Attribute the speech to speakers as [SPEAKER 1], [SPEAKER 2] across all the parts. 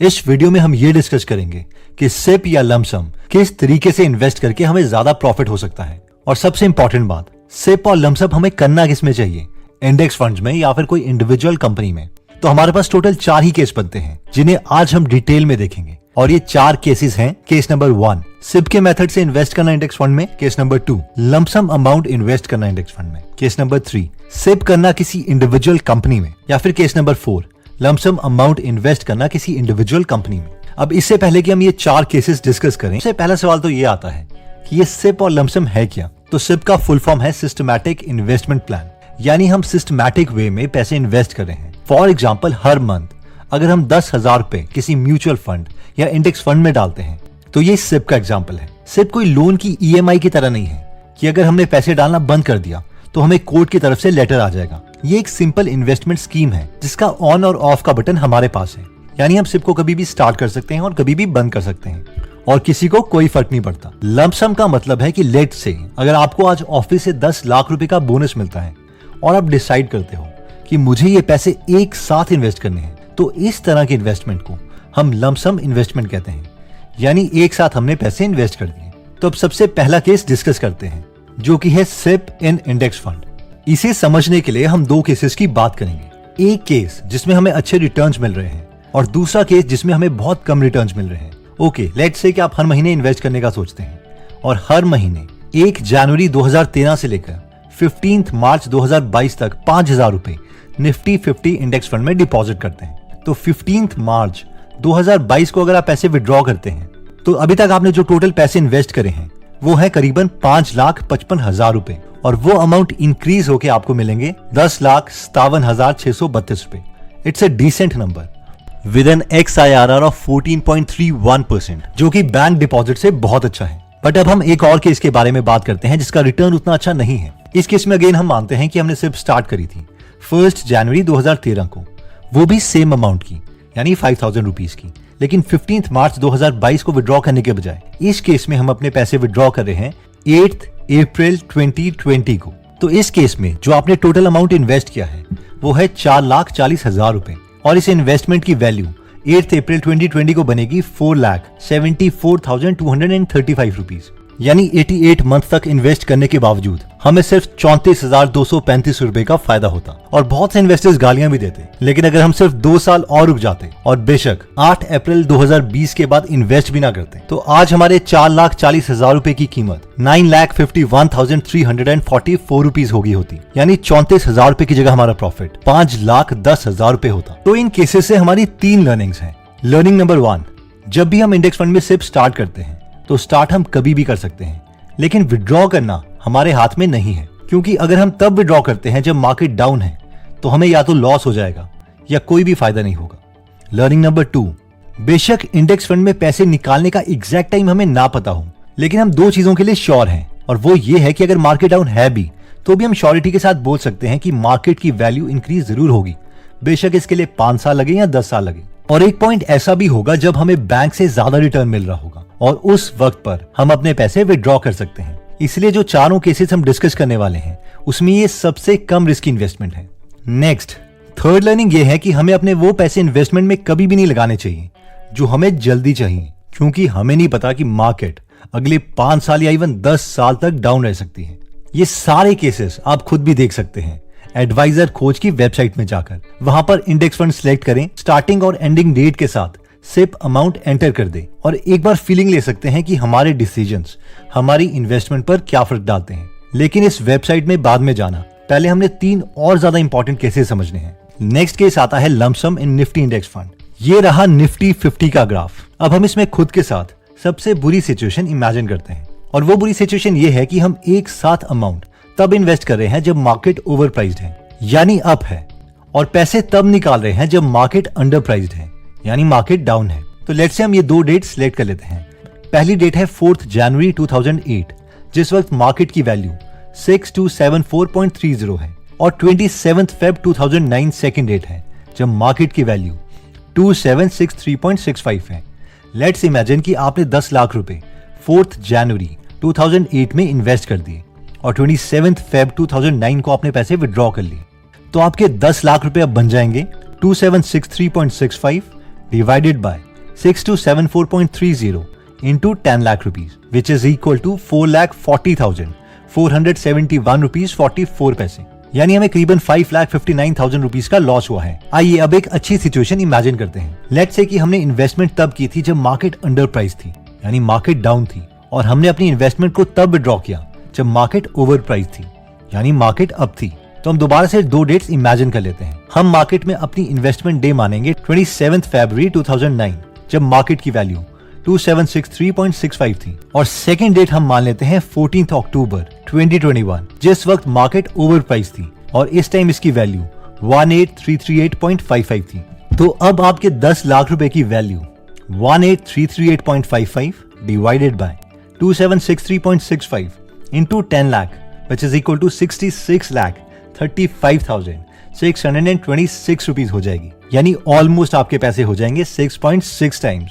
[SPEAKER 1] इस वीडियो में हम ये डिस्कस करेंगे कि सिप या लमसम किस तरीके से इन्वेस्ट करके हमें ज्यादा प्रॉफिट हो सकता है। और सबसे इंपॉर्टेंट बात, सिप और लमसम हमें करना किसमें चाहिए, इंडेक्स फंड्स में या फिर कोई इंडिविजुअल कंपनी में। तो हमारे पास टोटल 4 ही केस बनते हैं जिन्हें आज हम डिटेल में देखेंगे। और ये 4 केसेस हैं। केस नंबर 1, सिप के मेथड से इन्वेस्ट करना इंडेक्स फंड में। Case number 2, lump sum amount invest करना इंडेक्स फंड में। केस नंबर 3, सिप करना किसी इंडिविजुअल कंपनी में। या फिर case number 4, lump sum amount invest करना किसी इंडिविजुअल कंपनी में। अब इससे पहले कि हम ये 4 केसेस डिस्कस करें, सबसे पहला सवाल तो ये आता है कि ये सिप और लमसम है क्या। तो सिप का फुल फॉर्म है सिस्टमैटिक इन्वेस्टमेंट प्लान, यानी हम सिस्टमैटिक वे में पैसे इन्वेस्ट कर रहे हैं। फॉर एग्जाम्पल, हर मंथ अगर हम 10,000 रुपए किसी म्यूचुअल फंड या इंडेक्स फंड में डालते हैं तो ये सिप का एग्जाम्पल है। सिप कोई लोन की EMI की तरह नहीं है कि अगर हमने पैसे डालना बंद कर दिया तो हमें कोर्ट की तरफ से लेटर आ जाएगा। ये एक सिंपल इन्वेस्टमेंट स्कीम है जिसका ऑन और ऑफ का बटन हमारे पास है, यानी हम सिप को कभी भी स्टार्ट कर सकते हैं और कभी भी बंद कर सकते हैं और किसी को कोई फर्क नहीं पड़ता। लमसम का मतलब है कि लेट से अगर आपको आज ऑफिस से 10 लाख रुपए का बोनस मिलता है और आप डिसाइड करते हो कि मुझे ये पैसे एक साथ इन्वेस्ट करने हैं, तो इस तरह के इन्वेस्टमेंट को हम लमसम इन्वेस्टमेंट कहते हैं, यानी एक साथ हमने पैसे इन्वेस्ट कर दिए। तो अब सबसे पहला केस डिस्कस करते हैं जो कि है सिप इन इंडेक्स फंड। इसे समझने के लिए हम 2 केसेस की बात करेंगे। एक केस जिसमें हमें अच्छे रिटर्न्स मिल रहे हैं और दूसरा केस जिसमें हमें बहुत कम रिटर्न्स मिल रहे हैं। ओके, लेट्स से कि आप हर महीने इन्वेस्ट करने का सोचते हैं और हर महीने 1 जनवरी 2013 से लेकर 15 मार्च 2022 तक 5,000 रुपए निफ्टी 50 इंडेक्स फंड में डिपॉजिट करते हैं। तो 15 मार्च 2022 को अगर आप पैसे विड्रॉ करते हैं तो अभी तक आपने जो टोटल पैसे इन्वेस्ट करे हैं वो है करीबन 5,55,000 रुपए और वो अमाउंट इंक्रीज होके आपको मिलेंगे 10,57,632 रुपए। It's a decent number with an XIRR of 14.31%, जो कि बैंक डिपॉजिट से बहुत अच्छा है। बट अब हम एक और केस के बारे में बात करते हैं जिसका रिटर्न उतना अच्छा नहीं है। इस केस में अगेन हम मानते हैं कि हमने सिर्फ स्टार्ट करी थी 1 जनवरी 2013 को, वो भी सेम अमाउंट की यानी 5,000 रुपीज की, लेकिन 15 मार्च 2022 को विड्रॉ करने के बजाय इस केस में हम अपने पैसे विड्रॉ कर रहे हैं 8 अप्रैल 2020 को। तो इस केस में जो आपने टोटल अमाउंट इन्वेस्ट किया है वो है 4,40,000 रुपए और इस इन्वेस्टमेंट की वैल्यू 8 अप्रैल 2020 को बनेगी 4,74,235 रुपीज, यानी 88 मंथ तक इन्वेस्ट करने के बावजूद हमें सिर्फ 34,235 रुपए का फायदा होता। और बहुत से इन्वेस्टर्स गालियां भी देते, लेकिन अगर हम सिर्फ 2 साल और रुक जाते और बेशक 8 अप्रैल 2020 के बाद इन्वेस्ट भी ना करते तो आज हमारे 4,40,000 रुपए की कीमत 9,51,344 रुपीज होगी होती, यानी 34,000 रुपए की जगह हमारा प्रॉफिट 5,10,000 रुपए होता। तो इन केसेस से हमारी 3 लर्निंग्स हैं। लर्निंग नंबर 1, जब भी हम इंडेक्स फंड में सिप स्टार्ट करते हैं तो स्टार्ट हम कभी भी कर सकते हैं, लेकिन विड्रॉ करना हमारे हाथ में नहीं है, क्योंकि अगर हम तब विड्रॉ करते हैं जब मार्केट डाउन है तो हमें या तो लॉस हो जाएगा या कोई भी फायदा नहीं होगा। लर्निंग नंबर 2, बेशक इंडेक्स फंड में पैसे निकालने का एग्जैक्ट टाइम हमें ना पता हो, लेकिन हम 2 चीजों के लिए श्योर हैं, और वो ये है कि अगर मार्केट डाउन है भी तो भी हम श्योरिटी के साथ बोल सकते हैं कि मार्केट की वैल्यू इंक्रीज जरूर होगी, बेशक इसके लिए 5 साल लगे या 10 साल लगे। और एक पॉइंट ऐसा भी होगा जब हमें बैंक से ज्यादा रिटर्न मिल रहा होगा और उस वक्त पर हम अपने पैसे विड्रॉ कर सकते हैं। इसलिए जो 4 केसेस हम डिस्कस करने वाले हैं उसमें ये सबसे कम रिस्की इन्वेस्टमेंट है। नेक्स्ट, थर्ड लर्निंग ये है कि हमें अपने वो पैसे इन्वेस्टमेंट में कभी भी नहीं लगाने चाहिए जो हमें जल्दी चाहिए, क्योंकि हमें नहीं पता कि मार्केट अगले 5 साल या इवन 10 साल तक डाउन रह सकती है। ये सारे केसेस आप खुद भी देख सकते हैं एडवाइजर खोज की वेबसाइट में जाकर। वहां पर इंडेक्स फंड सिलेक्ट करें, स्टार्टिंग और एंडिंग डेट के साथ सिप अमाउंट एंटर कर दे और एक बार फीलिंग ले सकते हैं कि हमारे डिसीजंस हमारी इन्वेस्टमेंट पर क्या फर्क डालते हैं। लेकिन इस वेबसाइट में बाद में जाना, पहले हमने 3 और ज्यादा इंपॉर्टेंट केसेस समझने हैं। नेक्स्ट केस आता है लमसम इन निफ्टी इंडेक्स फंड। ये रहा निफ्टी 50 का ग्राफ। अब हम इसमें खुद के साथ सबसे बुरी सिचुएशन इमेजिन करते हैं, और वो बुरी सिचुएशन ये है कि हम एक साथ अमाउंट तब इन्वेस्ट कर रहे हैं जब मार्केट ओवर प्राइस्ड है यानी अप है, और पैसे तब निकाल रहे हैं जब मार्केट अंडर प्राइस्ड है यानी मार्केट डाउन है। तो लेट्स से हम ये 2 डेट सिलेक्ट कर लेते हैं। पहली डेट है 4 जनवरी 2008, जिस वक्त मार्केट की वैल्यू 6274.30 है, और 27 फेब 2009 सेकंड डेट है जब मार्केट की वैल्यू 2763.65 है। लेट्स इमेजिन कि आपने 10 लाख रुपए 4 जनवरी 2008 में इन्वेस्ट कर दिए और 27 फेब 2009 को आपने पैसे विड्रॉ कर लिए, तो आपके 10 लाख रुपए अब बन जाएंगे 2763.65 divided by 6 to 74.30 into 10 lakh rupees, which is equal to 4,40,471 rupees 44 पैसे। यानी हमें करीबन 5,59,000 रुपीज का लॉस हुआ है। आइए अब एक अच्छी सिचुएशन इमेजिन करते हैं। लेट्स से कि हमने इन्वेस्टमेंट तब की थी जब मार्केट अंडर प्राइस थी, यानी मार्केट डाउन थी, और हमने अपनी इन्वेस्टमेंट को तब विड्रॉ किया जब मार्केट ओवर प्राइस थी, यानी मार्केट अप थी। तो हम दोबारा से दो डेट्स इमेजिन कर लेते हैं। हम मार्केट में अपनी इन्वेस्टमेंट डे मानेंगे 27 फरवरी 2009, जब मार्केट की वैल्यू 2763.65 थी, और सेकेंड डेट हम मान लेते हैं 14 अक्टूबर 2021, जिस वक्त मार्केट ओवर प्राइस थी और इस टाइम इसकी वैल्यू 18,338.55 थी। तो अब आपके 10 लाख रुपए की value 18,338.55 divided by 2763.65 into 10 lakh, which is equal to 66,35,626 rupees हो जाएगी। यानी ऑलमोस्ट आपके पैसे हो जाएंगे 6.6 टाइम्स।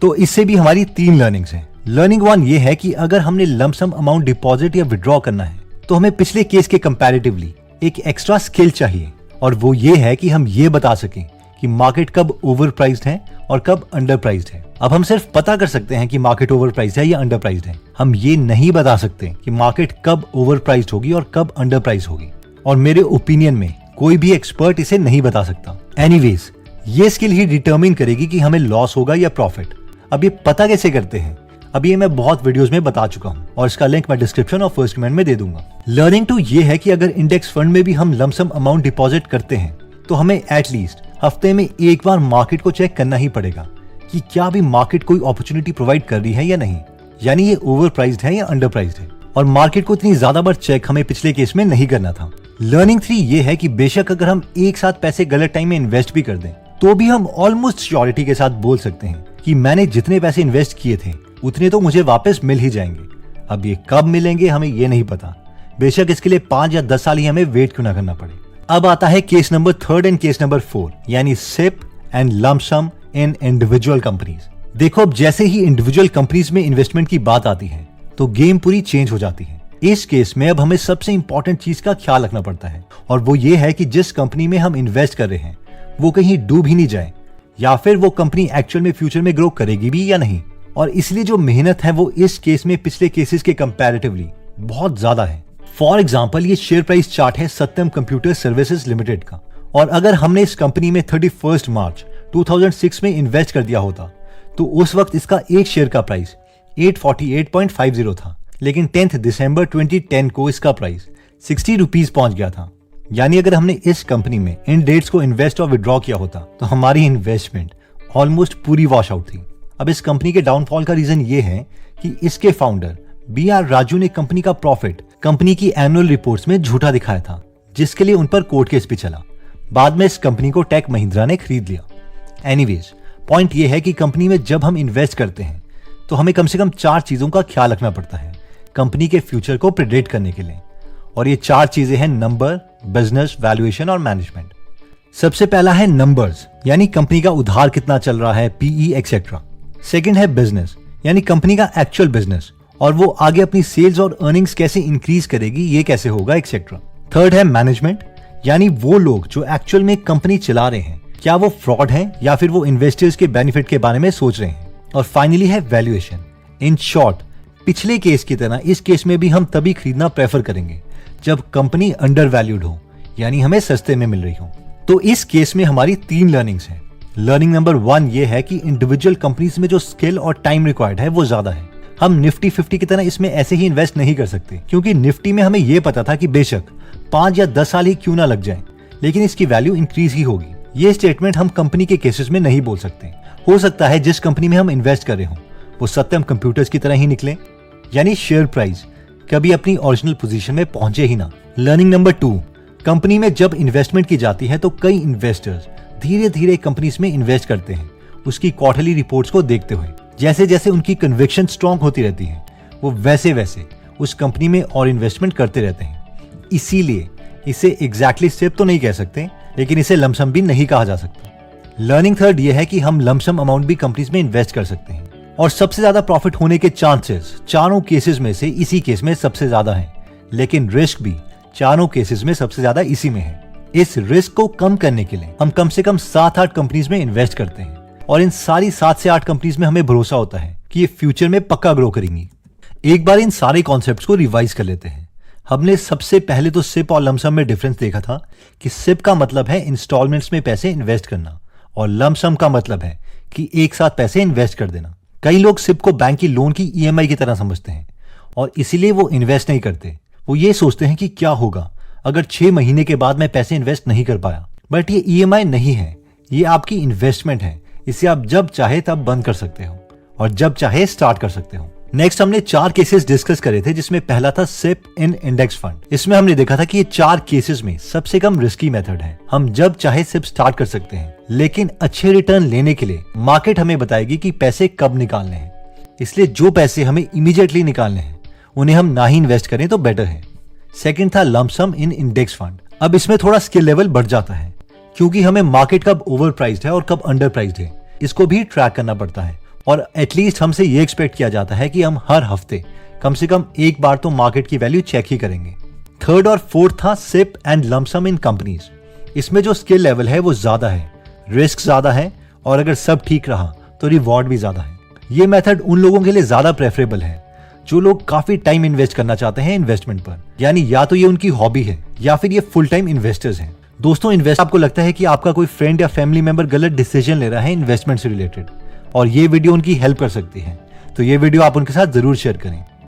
[SPEAKER 1] तो इससे भी हमारी 3 लर्निंग्स हैं। लर्निंग 1 ये है कि अगर हमने लमसम अमाउंट डिपॉजिट या विड्रॉ करना है तो हमें पिछले केस के कंपैरेटिवली एक एक्स्ट्रा स्किल चाहिए, और वो ये है कि हम ये बता सकें कि मार्केट कब ओवर प्राइस्ड है और कब अंडर प्राइस्ड है। अब हम सिर्फ पता कर सकते हैं कि मार्केट ओवर प्राइस्ड है या अंडर प्राइस्ड है, हम ये नहीं बता सकते कि मार्केट कब ओवर प्राइस्ड होगी और कब अंडर प्राइस्ड होगी, और मेरे ओपिनियन में कोई भी एक्सपर्ट इसे नहीं बता सकता। एनीवेज, ये स्किल ही डिटरमिन करेगी कि हमें लॉस होगा या प्रॉफिट। अब ये पता कैसे करते हैं, अब ये मैं बहुत वीडियोस में बता चुका हूँ, और इसका लिंक मैं डिस्क्रिप्शन और फर्स्ट कमेंट में दे दूंगा। लर्निंग 2 ये है कि अगर इंडेक्स फंड में भी हम लमसम अमाउंट डिपॉजिट करते हैं तो हमें एटलीस्ट हफ्ते में एक बार मार्केट को चेक करना ही पड़ेगा कि क्या अभी मार्केट कोई अपॉर्चुनिटी प्रोवाइड कर रही है या नहीं, यानी ये ओवर प्राइस्ड है या अंडर प्राइस्ड है। और मार्केट को इतनी ज्यादा बार चेक हमें पिछले केस में नहीं करना था। लर्निंग 3 ये है कि बेशक अगर हम एक साथ पैसे गलत टाइम में इन्वेस्ट भी कर दें तो भी हम ऑलमोस्ट श्योरिटी के साथ बोल सकते हैं कि मैंने जितने पैसे इन्वेस्ट किए थे उतने तो मुझे वापस मिल ही जाएंगे। अब ये कब मिलेंगे हमें ये नहीं पता, बेशक इसके लिए 5 या 10 साल ही हमें वेट क्यों ना करना पड़े। अब आता है case number 3 and case number 4, यानी SIP and lump sum in individual companies. देखो, अब जैसे ही इंडिविजुअल कंपनीज में इन्वेस्टमेंट की बात आती है तो गेम पूरी चेंज हो जाती है। इस केस में अब हमें सबसे इंपॉर्टेंट चीज का ख्याल रखना पड़ता है, और वो ये है कि जिस कंपनी में हम इन्वेस्ट कर रहे हैं वो कहीं डूब ही नहीं जाए, या फिर वो कंपनी एक्चुअल में फ्यूचर में ग्रो करेगी भी या नहीं। और इसलिए जो मेहनत है वो इस केस में पिछले केसेस के कंपैरेटिवली बहुत ज्यादा है। फॉर एग्जाम्पल, ये शेयर प्राइस चार्ट है सत्यम कंप्यूटर सर्विसेज लिमिटेड का, और अगर हमने इस कंपनी में 31 मार्च 2006 में इन्वेस्ट कर दिया होता तो उस वक्त इसका एक शेयर का प्राइस 848.50 था, लेकिन 10 दिसंबर 2010 को इसका प्राइस 60 रुपीज पहुंच गया था। यानी अगर हमने इस कंपनी में इन डेट्स को इन्वेस्ट और विड्रॉ किया होता तो हमारी इन्वेस्टमेंट ऑलमोस्ट पूरी वॉश आउट थी। अब इस कंपनी के डाउनफॉल का रीजन ये है कि इसके फाउंडर BR राजू ने कंपनी का प्रॉफिट कंपनी की एनुअल रिपोर्ट्स में झूठा दिखाया था, जिसके लिए उन पर कोर्ट केस भी चला। बाद में इस कंपनी को टेक महिंद्रा ने खरीद लिया। एनीवेज, पॉइंट ये है कि कंपनी में जब हम इन्वेस्ट करते हैं तो हमें कम से कम 4 चीजों का ख्याल रखना पड़ता है कंपनी के फ्यूचर को प्रेडिक्ट करने के लिए, और ये 4 चीजें हैं नंबर, बिजनेस, वैल्यूएशन और मैनेजमेंट। सबसे पहला है नंबर्स, यानी कंपनी का उधार कितना चल रहा है, PE एक्सेट्रा। सेकंड है बिजनेस, यानी कंपनी का एक्चुअल बिजनेस, और वो आगे अपनी सेल्स और अर्निंग्स कैसे इंक्रीज करेगी, ये कैसे होगा एक्सेट्रा। थर्ड है मैनेजमेंट, यानी वो लोग जो एक्चुअल में कंपनी चला रहे हैं, क्या वो फ्रॉड हैं या फिर वो इन्वेस्टर्स के बेनिफिट के बारे में सोच रहे हैं। और फाइनली है वैल्यूएशन। इन शॉर्ट, पिछले केस की तरह इस केस में भी हम तभी खरीदना प्रेफर करेंगे जब कंपनी अंडर वैल्यूड हो, यानी हमें सस्ते में मिल रही हो। तो इस केस में हमारी 3 लर्निंग्स हैं। लर्निंग नंबर 1 ये है कि इंडिविजुअल कंपनीज में जो स्किल और टाइम रिक्वायर्ड है वो ज्यादा है। हम निफ्टी 50 की तरह इसमें ऐसे ही इन्वेस्ट नहीं कर सकते, क्योंकि निफ्टी में हमें यह पता था कि बेशक 5 या 10 साल ही क्यों ना लग जाए, लेकिन इसकी वैल्यू इंक्रीज ही होगी। ये स्टेटमेंट हम कंपनी के केसेस में नहीं बोल सकते। हो सकता है जिस कंपनी में हम इन्वेस्ट कर रहे हो वो सत्यम कंप्यूटर्स की तरह ही निकले, यानी शेयर प्राइस कभी अपनी ओरिजिनल पोजीशन में पहुंचे ही ना। लर्निंग नंबर 2, कंपनी में जब इन्वेस्टमेंट की जाती है तो कई इन्वेस्टर्स धीरे धीरे कंपनीज में इन्वेस्ट करते हैं उसकी क्वार्टरली रिपोर्ट्स को देखते हुए। जैसे जैसे उनकी कन्विक्शन स्ट्रांग होती रहती है वो वैसे वैसे उस कंपनी में और इन्वेस्टमेंट करते रहते हैं। इसीलिए इसे एग्जैक्टली सिप तो नहीं कह सकते, लेकिन इसे लमसम भी नहीं कहा जा सकता। लर्निंग थर्ड ये है कि हम लमसम अमाउंट भी कंपनीज में इन्वेस्ट कर सकते हैं, और सबसे ज्यादा प्रॉफिट होने के चांसेस चारों केसेस में से इसी केस में सबसे ज्यादा है, लेकिन रिस्क भी चारों केसेस में सबसे ज्यादा इसी में है। इस रिस्क को कम करने के लिए हम कम से कम 7-8 कंपनीज में इन्वेस्ट करते हैं, और इन सारी 7 से 8 कंपनीज में हमें भरोसा होता है कि ये फ्यूचर में पक्का ग्रो करेंगी। एक बार इन सारे कॉन्सेप्ट्स को रिवाइज कर लेते हैं। हमने सबसे पहले तो सिप और लमसम में डिफरेंस देखा था कि सिप का मतलब है इंस्टॉलमेंट्स में पैसे इन्वेस्ट करना और लमसम का मतलब है कि एक साथ पैसे इन्वेस्ट कर देना। कई लोग सिप को बैंक की लोन की ईएमआई की तरह समझते हैं और इसीलिए वो इन्वेस्ट नहीं करते। वो ये सोचते हैं कि क्या होगा अगर 6 महीने के बाद मैं पैसे इन्वेस्ट नहीं कर पाया। बट ये ईएमआई नहीं है, ये आपकी इन्वेस्टमेंट है। इसे आप जब चाहे तब बंद कर सकते हो और जब चाहे स्टार्ट कर सकते हो। नेक्स्ट हमने 4 केसेस डिस्कस करे थे, जिसमें पहला था सिप इन इंडेक्स फंड। इसमें हमने देखा था कि ये 4 केसेस में सबसे कम रिस्की मेथड है। हम जब चाहे सिप स्टार्ट कर सकते हैं, लेकिन अच्छे रिटर्न लेने के लिए मार्केट हमें बताएगी कि पैसे कब निकालने हैं। इसलिए जो पैसे हमें इमीडिएटली निकालने हैं उन्हें हम ना ही इन्वेस्ट करें तो बेटर है। सेकंड था लमसम इन इंडेक्स फंड। अब इसमें थोड़ा स्किल लेवल बढ़ जाता है, क्योंकि हमें मार्केट कब ओवर प्राइस्ड है और कब अंडर प्राइस्ड है इसको भी ट्रैक करना पड़ता है। और एटलीस्ट हमसे ये एक्सपेक्ट किया जाता है कि हम हर हफ्ते कम से कम एक बार तो मार्केट की वैल्यू चेक ही करेंगे। थर्ड और फोर्थ था SIP and lump sum in companies. इसमें जो स्किल लेवल है वो ज्यादा है, रिस्क ज्यादा है और अगर सब ठीक रहा तो रिवॉर्ड भी ज्यादा है। ये मेथड उन लोगों के लिए ज्यादा प्रेफरेबल है जो लोग काफी टाइम इन्वेस्ट करना चाहते हैं इन्वेस्टमेंट पर, यानी या तो ये उनकी हॉबी है या फिर ये फुल टाइम इन्वेस्टर्स हैं। दोस्तों, इन्वेस्ट आपको लगता है कि आपका कोई फ्रेंड या फैमिली मेंबर गलत डिसीजन ले रहा है इन्वेस्टमेंट से रिलेटेड और ये वीडियो उनकी हेल्प कर सकती है, तो ये वीडियो आप उनके साथ जरूर शेयर करें।